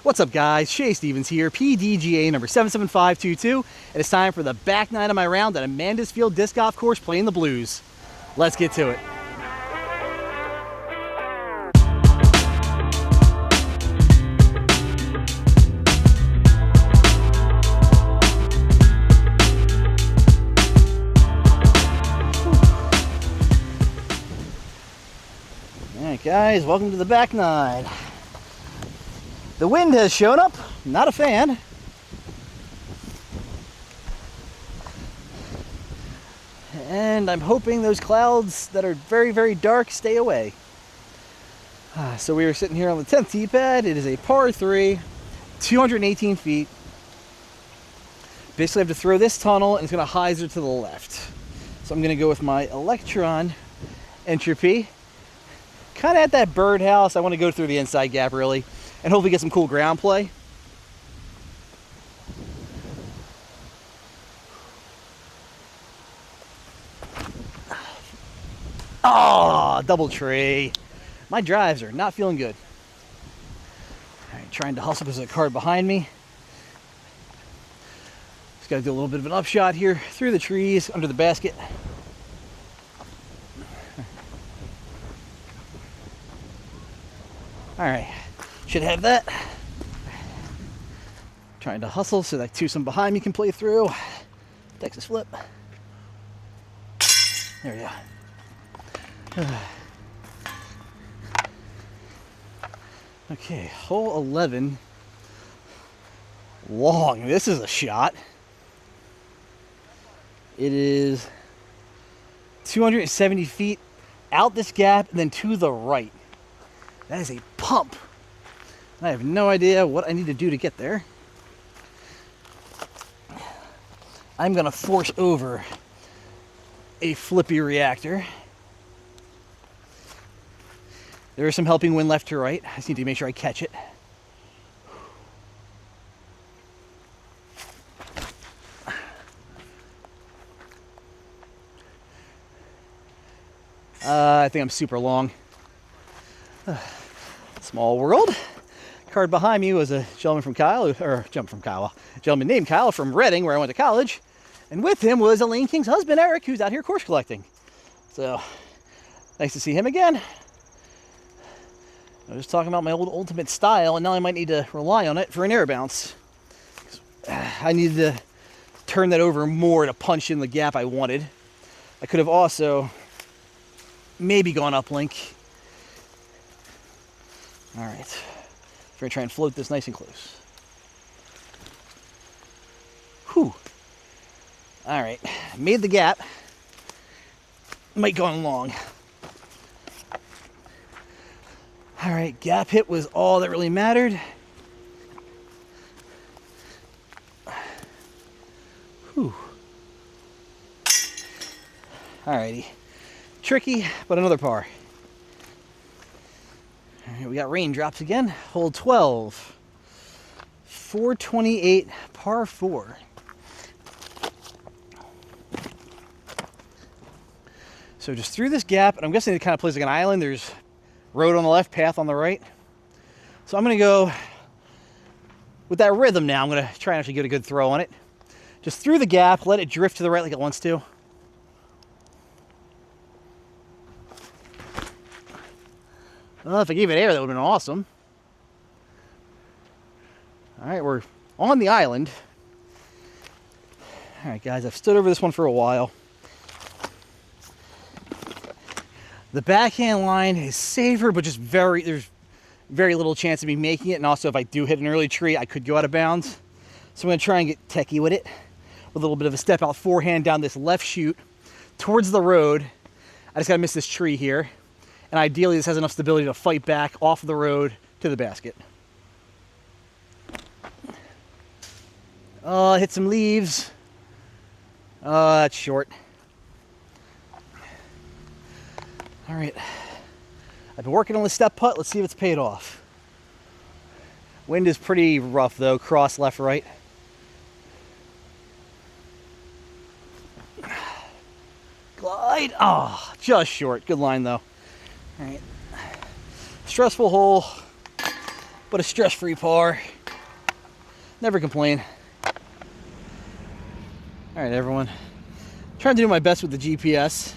What's up guys, Shay Stevens here, PDGA number 77522, and it's time for the back nine of my round at Amanda's Field Disc Golf Course playing the blues. Let's get to it. Alright guys, welcome to the back nine. The wind has shown up, not a fan. And I'm hoping those clouds that are very, very dark stay away. So we are sitting here on the 10th tee pad. It is a par 3, 218 feet. Basically I have to throw this tunnel and it's going to hyzer to the left. So I'm going to go with my Electron Entropy. Kind of at that birdhouse. I want to go through the inside gap really. And hopefully get some cool ground play. Oh, double tree. My drives are not feeling good. All right, trying to hustle because there's a card behind me. Just got to do a little bit of an upshot here through the trees, under the basket. All right, should have that. Trying to hustle so that twosome behind me can play through. Texas flip. There we go. Okay, hole 11. Long. This is a shot. It is 270 feet out this gap and then to the right. That is a pump. I have no idea what I need to do to get there. I'm gonna force over a flippy reactor. There is some helping wind left to right. I just need to make sure I catch it. I think I'm super long. Small world. Card behind me was a gentleman named Kyle from Reading, where I went to college. And with him was Elaine King's husband, Eric, who's out here course collecting. So, nice to see him again. I was talking about my old ultimate style, and now I might need to rely on it for an air bounce. I needed to turn that over more to punch in the gap I wanted. I could have also maybe gone uplink. All right, we're gonna try and float this nice and close. Whew. All right, made the gap. Might go on long. All right, gap hit was all that really mattered. Whew. All righty, tricky, but another par. All right, we got raindrops again. Hole 12, 428, par 4. So just through this gap, and I'm guessing it kind of plays like an island. There's road on the left, path on the right. So I'm going to go with that rhythm now. I'm going to try and actually get a good throw on it. Just through the gap, let it drift to the right like it wants to. Well, if I gave it air, that would have been awesome. All right, we're on the island. All right, guys, I've stood over this one for a while. The backhand line is safer, but just there's very little chance of me making it. And also, if I do hit an early tree, I could go out of bounds. So I'm going to try and get techie with it. With a little bit of a step out forehand down this left chute towards the road. I just got to miss this tree here. And ideally, this has enough stability to fight back off the road to the basket. Oh, hit some leaves. Oh, that's short. All right, I've been working on the step putt. Let's see if it's paid off. Wind is pretty rough though, cross left, right. Glide, oh, just short. Good line though. All right, stressful hole, but a stress-free par. Never complain. All right, everyone. Trying to do my best with the GPS.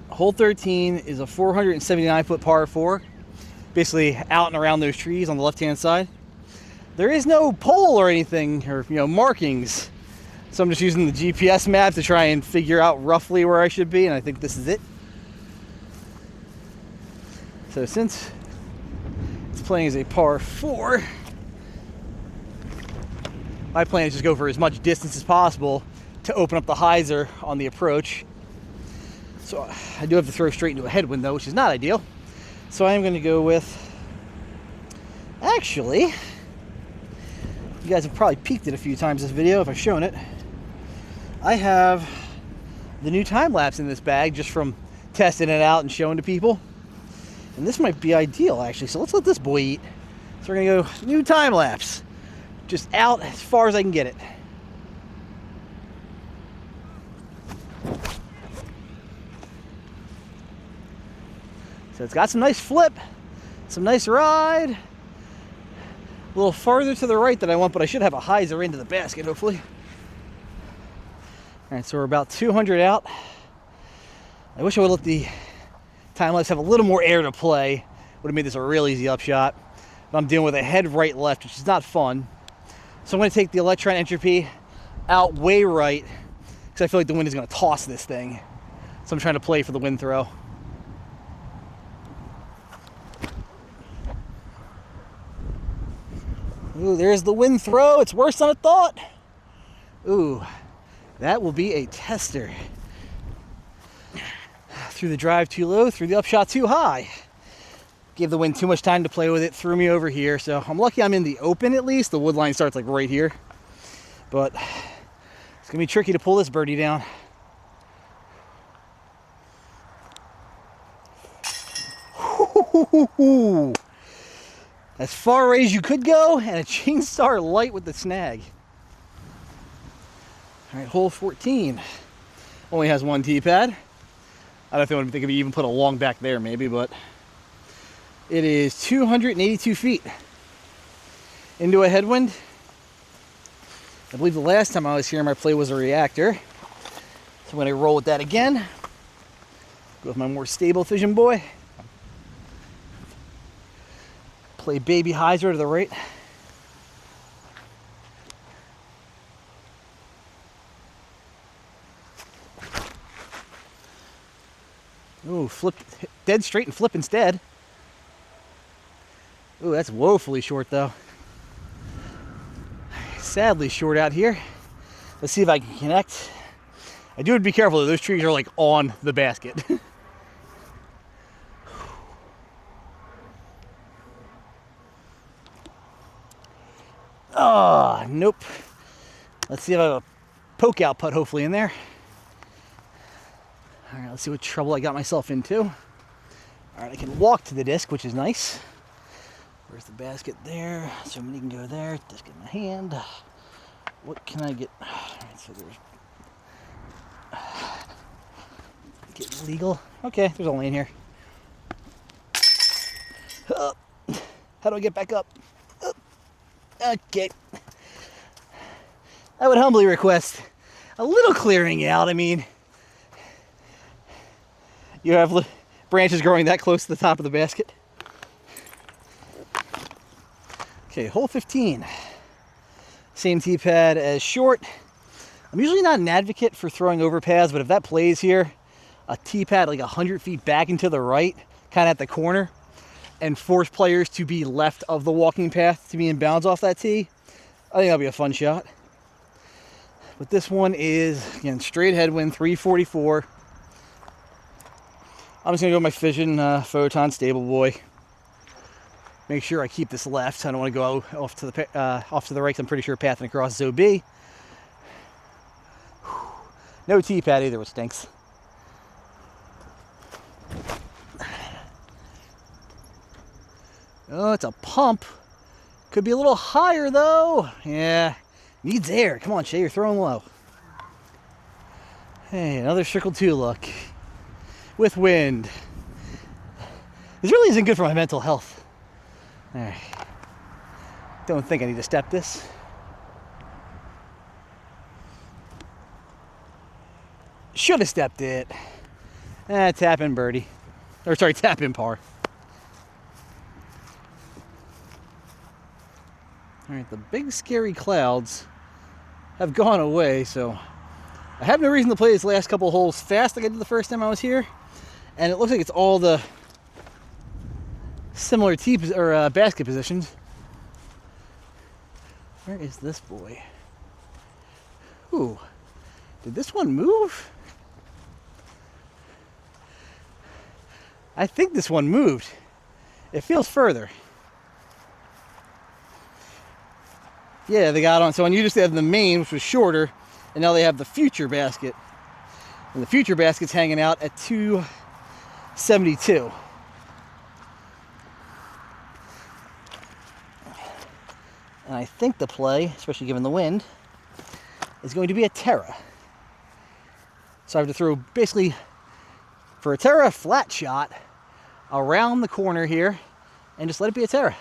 Hole 13 is a 479-foot par 4, basically out and around those trees on the left-hand side. There is no pole or anything, or markings, so I'm just using the GPS map to try and figure out roughly where I should be, and I think this is it. So since it's playing as a par 4, my plan is just go for as much distance as possible to open up the hyzer on the approach. So I do have to throw straight into a headwind though, which is not ideal. So I am going to go with, actually, you guys have probably peeked it a few times this video if I've shown it. I have the new time lapse in this bag just from testing it out and showing to people. And this might be ideal actually. So let's let this boy eat. So we're going to go new time lapse. Just out as far as I can get it. So it's got some nice flip, some nice ride. A little farther to the right than I want, but I should have a hyzer into the basket, hopefully. All right, so we're about 200 out. I wish I would let the time lapse have a little more air to play. Would have made this a real easy upshot. But I'm dealing with a head right left, which is not fun. So I'm going to take the electron entropy out way right because I feel like the wind is going to toss this thing. So I'm trying to play for the wind throw. Ooh, there's the wind throw. It's worse than I thought. Ooh, that will be a tester. Through the drive too low, through the upshot too high. Gave the wind too much time to play with it, threw me over here. So I'm lucky I'm in the open at least. The wood line starts like right here. But it's gonna be tricky to pull this birdie down. As far away as you could go, and a chain star light with the snag. All right, hole 14. Only has one tee pad. I don't know if they could even put a long back there maybe, but it is 282 feet into a headwind. I believe the last time I was here, my play was a reactor. So I'm gonna roll with that again. Go with my more stable Fission boy. Play baby hyzer to the right. Ooh, flip dead straight and flip instead. Ooh, that's woefully short though. Sadly short out here. Let's see if I can connect. I do have to be careful though. Those trees are like on the basket. Oh, nope. Let's see if I have a poke out putt hopefully in there. All right, let's see what trouble I got myself into. All right, I can walk to the disc, which is nice. Where's the basket there? So many can go there. Disc in my hand. What can I get? All right, so there's get legal. Okay, there's a lane here. How do I get back up? Okay. I would humbly request a little clearing out. I mean, you have branches growing that close to the top of the basket. Okay, hole 15. Same tee pad as short. I'm usually not an advocate for throwing over paths, but if that plays here, a tee pad like 100 feet back and to the right, kind of at the corner, and force players to be left of the walking path to be in bounds off that tee, I think that'll be a fun shot. But this one is, again, straight headwind, 344. I'm just gonna go with my Fission Photon Stable Boy. Make sure I keep this left. I don't want to go off to the right. I'm pretty sure pathing across is OB. No tee pad either, which stinks. Oh, it's a pump. Could be a little higher though. Yeah, needs air. Come on, Shay, you're throwing low. Hey, another circle 2 look with wind. This really isn't good for my mental health. All right. Don't think I need to step this. Should have stepped it. Tap in birdie. Or sorry, tap in par. All right, the big scary clouds have gone away, so I have no reason to play these last couple holes fast like I did the first time I was here. And it looks like it's all the similar basket positions. Where is this boy? Ooh, did this one move? I think this one moved. It feels further. Yeah, they got on. So on you just have the main, which was shorter, and now they have the future basket. And the future basket's hanging out at 272. And I think the play, especially given the wind, is going to be a Terra. So I have to throw basically, for a Terra, flat shot around the corner here and just let it be a Terra.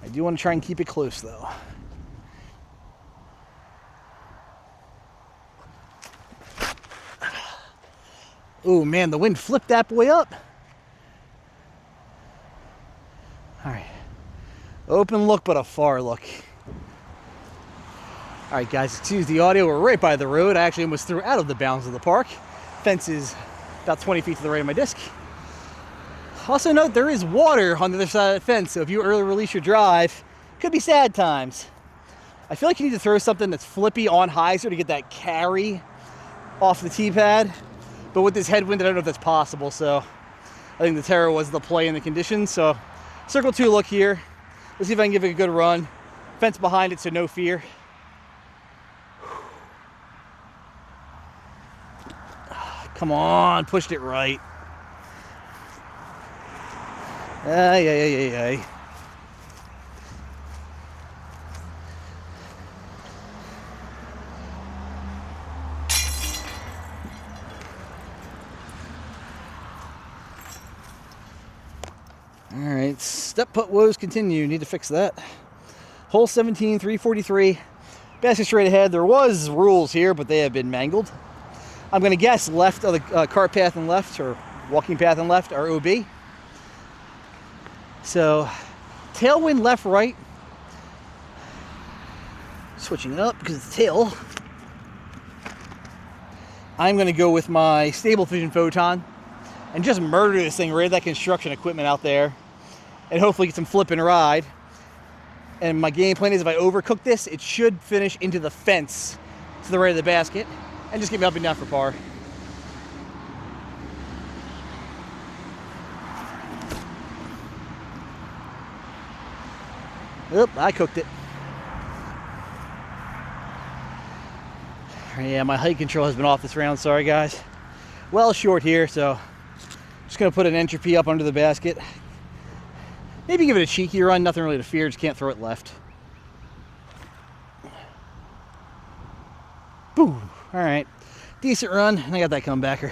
I do want to try and keep it close though. Oh man, the wind flipped that boy up. All right, open look, but a far look. All right, guys, excuse the audio. We're right by the road. I actually almost threw out of the bounds of the park. Fence is about 20 feet to the right of my disc. Also note, there is water on the other side of the fence, so if you early release your drive, could be sad times. I feel like you need to throw something that's flippy on hyzer to get that carry off the tee pad. But with this headwind, I don't know if that's possible, so I think the Terra was the play in the conditions. So circle 2 look here. Let's see if I can give it a good run. Fence behind it, so no fear. Come on, pushed it right. Ay. All right, step putt woes continue. Need to fix that. Hole 17, 343. Basket straight ahead. There was rules here, but they have been mangled. I'm going to guess left of the cart path and left, or walking path and left, are OB. So, tailwind left, right. Switching it up because it's tail. I'm going to go with my Stable Vision Photon and just murder this thing right at that construction equipment out there and hopefully get some flip and ride. And my game plan is if I overcook this, it should finish into the fence to the right of the basket and just get me up and down for par. Oop, I cooked it. Yeah, my height control has been off this round. Sorry, guys. Well short here, so just going to put an entropy up under the basket. Maybe give it a cheeky run. Nothing really to fear. Just can't throw it left. Boom. All right. Decent run. And I got that comebacker.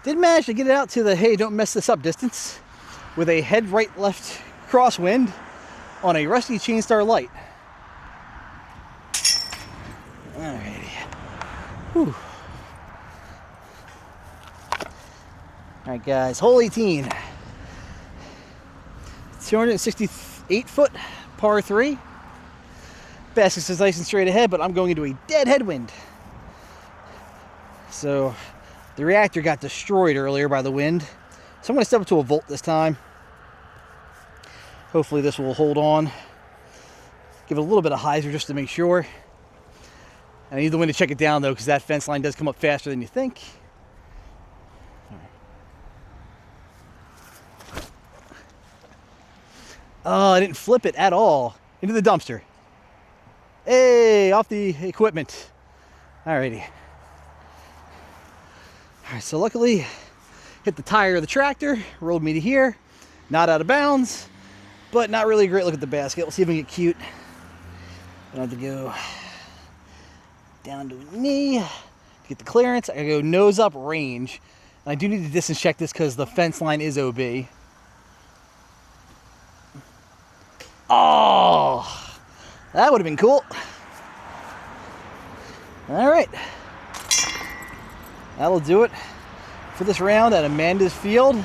Did manage to get it out to the, hey, don't mess this up distance with a head right left crosswind on a rusty Chainstar light. Alrighty. Whew. Alright guys, hole 18. 268 foot, par 3. Basket is nice and straight ahead, but I'm going into a dead headwind. So the reactor got destroyed earlier by the wind. So I'm going to step up to a volt this time. Hopefully this will hold on. Give it a little bit of hyzer just to make sure. I need the wind to check it down though, because that fence line does come up faster than you think. Oh, I didn't flip it at all. Into the dumpster. Hey, off the equipment. Alrighty. Alright, so luckily, hit the tire of the tractor, rolled me to here. Not out of bounds, but not really a great look at the basket. We'll see if we can get cute. I have to go down to a knee, get the clearance. I gotta go nose up range. And I do need to distance check this because the fence line is OB. Oh, that would have been cool. All right. That'll do it for this round at Amanda's Field.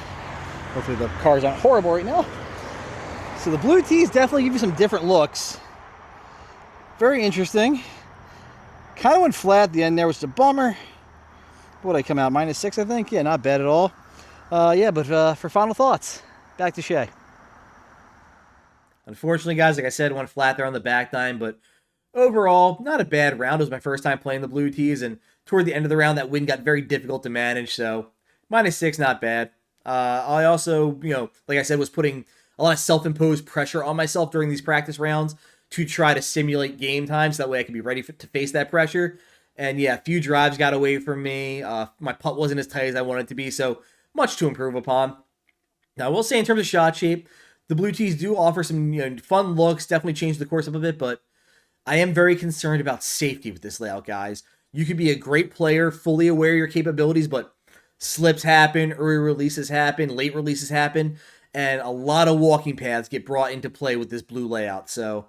Hopefully the cars aren't horrible right now. So the blue tees definitely give you some different looks. Very interesting. Kind of went flat at the end there, which is a bummer. What did I come out? -6, I think? Yeah, not bad at all. Yeah, but for final thoughts, back to Shay. Unfortunately, guys, like I said, went flat there on the back nine, but overall, not a bad round. It was my first time playing the blue tees, and toward the end of the round, that wind got very difficult to manage, so -6, not bad. I also, like I said, was putting a lot of self-imposed pressure on myself during these practice rounds to try to simulate game time, so that way I could be ready to face that pressure. And yeah, a few drives got away from me. My putt wasn't as tight as I wanted it to be, so much to improve upon. Now, I will say in terms of shot shape, the blue tees do offer some fun looks, definitely change the course up a bit, but I am very concerned about safety with this layout, guys. You could be a great player, fully aware of your capabilities, but slips happen, early releases happen, late releases happen, and a lot of walking paths get brought into play with this blue layout. So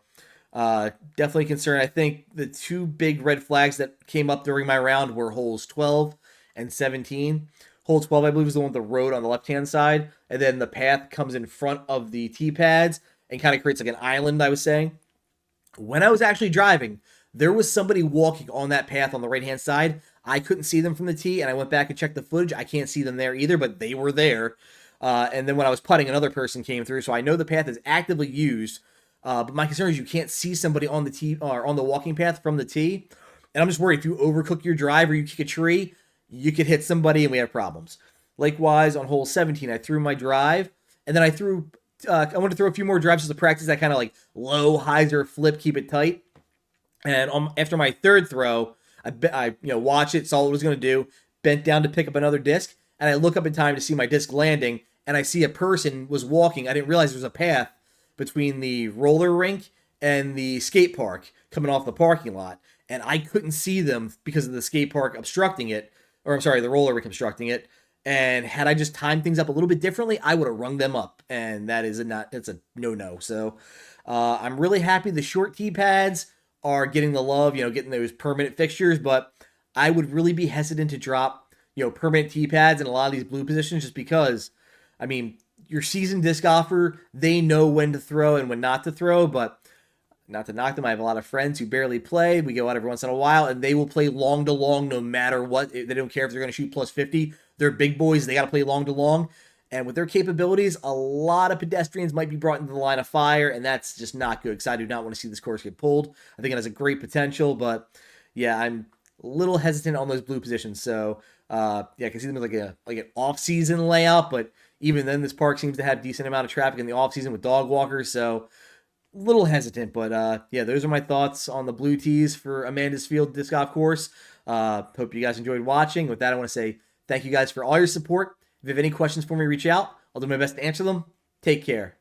definitely concerned. I think the two big red flags that came up during my round were holes 12 and 17. Hole 12, I believe, is the one with the road on the left-hand side, and then the path comes in front of the tee pads and kind of creates like an island, I was saying. When I was actually driving, there was somebody walking on that path on the right-hand side. I couldn't see them from the tee, and I went back and checked the footage. I can't see them there either, but they were there. And then when I was putting, another person came through, so I know the path is actively used. But my concern is you can't see somebody on the tee or on the walking path from the tee. And I'm just worried if you overcook your drive or you kick a tree, you could hit somebody and we have problems. Likewise, on hole 17, I threw my drive, and then I wanted to throw a few more drives just to practice that kind of like low hyzer flip, keep it tight. And after my third throw, I watched it, saw what it was going to do, bent down to pick up another disc, and I look up in time to see my disc landing, and I see a person was walking. I didn't realize there was a path between the roller rink and the skate park coming off the parking lot, and I couldn't see them because of the skate park obstructing it, or I'm sorry, the roller rink obstructing it. And had I just timed things up a little bit differently, I would have rung them up, and that's a no-no. So I'm really happy the short tee pads are getting the love, getting those permanent fixtures, but I would really be hesitant to drop, permanent tee pads in a lot of these blue positions just because, I mean, your seasoned disc golfer, they know when to throw and when not to throw, but not to knock them, I have a lot of friends who barely play. We go out every once in a while, and they will play long to long no matter what. They don't care if they're going to shoot plus 50. They're big boys. They got to play long to long. And with their capabilities, a lot of pedestrians might be brought into the line of fire, and that's just not good because I do not want to see this course get pulled. I think it has a great potential, but yeah, I'm a little hesitant on those blue positions. So yeah, I can see them as like an off-season layout, but even then, this park seems to have decent amount of traffic in the off-season with dog walkers, so little hesitant, but yeah, those are my thoughts on the blue tees for Amanda's Field Disc Golf Course. Hope you guys enjoyed watching. With that, I want to say thank you guys for all your support. If you have any questions for me, reach out. I'll do my best to answer them. Take care.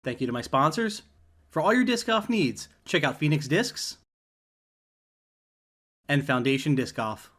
Thank you to my sponsors. For all your disc golf needs, check out Phoenix Discs and Foundation Disc Golf.